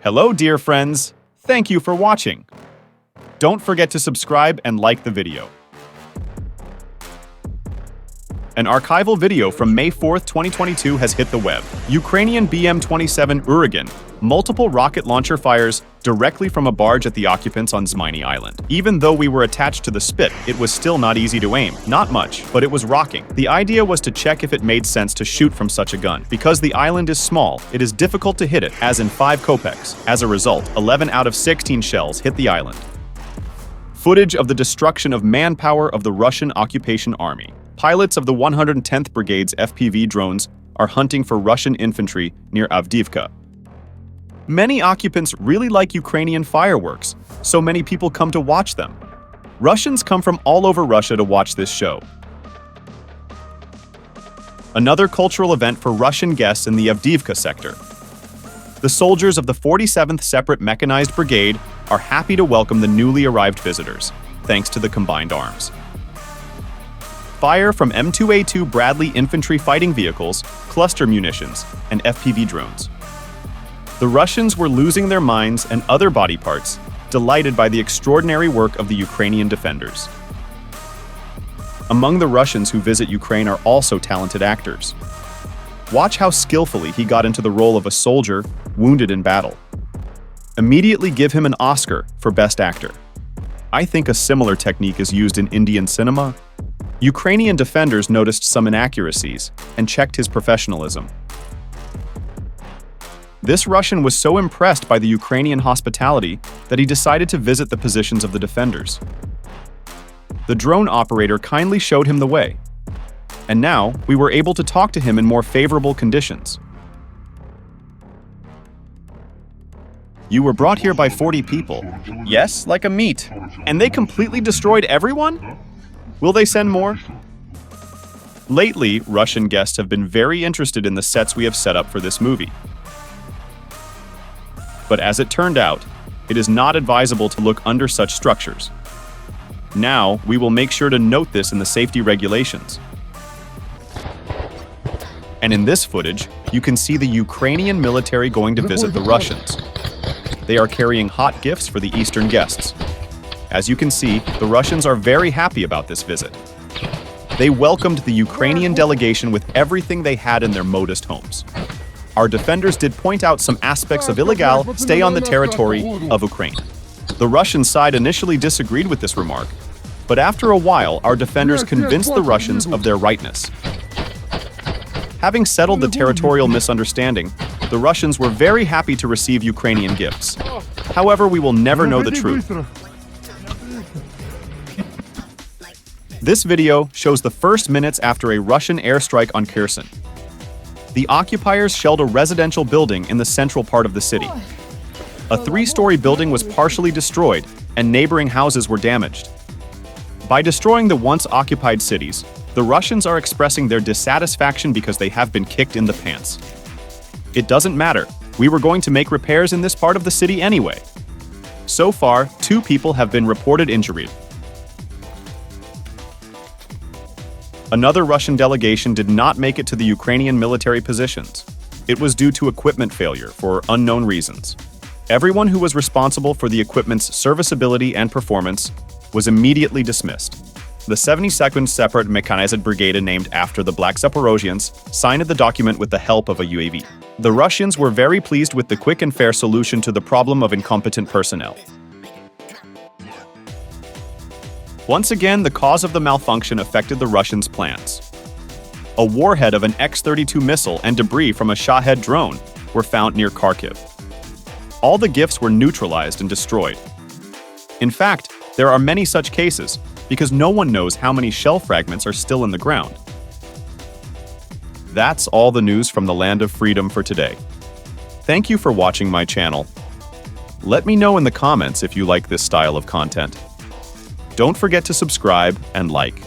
Hello, dear friends. Thank you for watching. Don't forget to subscribe and like the video. An archival video from May 4th, 2022 has hit the web. Ukrainian BM-27 Uragan, multiple rocket launcher fires directly from a barge at the occupants on Zmyny Island. Even though we were attached to the spit, it was still not easy to aim. Not much, but it was rocking. The idea was to check if it made sense to shoot from such a gun. Because the island is small, it is difficult to hit it, as in 5 kopecks. As a result, 11 out of 16 shells hit the island. Footage of the destruction of manpower of the Russian occupation army. Pilots of the 110th Brigade's FPV drones are hunting for Russian infantry near Avdiivka. Many occupants really like Ukrainian fireworks, so many people come to watch them. Russians come from all over Russia to watch this show. Another cultural event for Russian guests in the Avdiivka sector. The soldiers of the 47th Separate Mechanized Brigade are happy to welcome the newly arrived visitors, thanks to the combined arms. Fire from M2A2 Bradley infantry fighting vehicles, cluster munitions, and FPV drones. The Russians were losing their minds and other body parts, delighted by the extraordinary work of the Ukrainian defenders. Among the Russians who visit Ukraine are also talented actors. Watch how skillfully he got into the role of a soldier wounded in battle. Immediately give him an Oscar for Best Actor. I think a similar technique is used in Indian cinema. Ukrainian defenders noticed some inaccuracies and checked his professionalism. This Russian was so impressed by the Ukrainian hospitality that he decided to visit the positions of the defenders. The drone operator kindly showed him the way, and now we were able to talk to him in more favorable conditions. You were brought here by 40 people. Yes, like a meat. And they completely destroyed everyone? Will they send more? Lately, Russian guests have been very interested in the sets we have set up for this movie. But as it turned out, it is not advisable to look under such structures. Now, we will make sure to note this in the safety regulations. And in this footage, you can see the Ukrainian military going to visit the Russians. They are carrying hot gifts for the Eastern guests. As you can see, the Russians are very happy about this visit. They welcomed the Ukrainian delegation with everything they had in their modest homes. Our defenders did point out some aspects of illegal stay on the territory of Ukraine. The Russian side initially disagreed with this remark, but after a while, our defenders convinced the Russians of their rightness. Having settled the territorial misunderstanding, the Russians were very happy to receive Ukrainian gifts. However, we will never know the truth. This video shows the first minutes after a Russian airstrike on Kherson. The occupiers shelled a residential building in the central part of the city. A 3-story building was partially destroyed, and neighboring houses were damaged. By destroying the once occupied cities, the Russians are expressing their dissatisfaction because they have been kicked in the pants. It doesn't matter. We were going to make repairs in this part of the city anyway. So far, 2 people have been reported injured. Another Russian delegation did not make it to the Ukrainian military positions. It was due to equipment failure for unknown reasons. Everyone who was responsible for the equipment's serviceability and performance was immediately dismissed. The 72nd Separate Mechanized Brigade, named after the Black Zaporozhians, signed the document with the help of a UAV. The Russians were very pleased with the quick and fair solution to the problem of incompetent personnel. Once again, the cause of the malfunction affected the Russians' plans. A warhead of an X-32 missile and debris from a Shahed drone were found near Kharkiv. All the gifts were neutralized and destroyed. In fact, there are many such cases, because no one knows how many shell fragments are still in the ground. That's all the news from the land of freedom for today. Thank you for watching my channel. Let me know in the comments if you like this style of content. Don't forget to subscribe and like.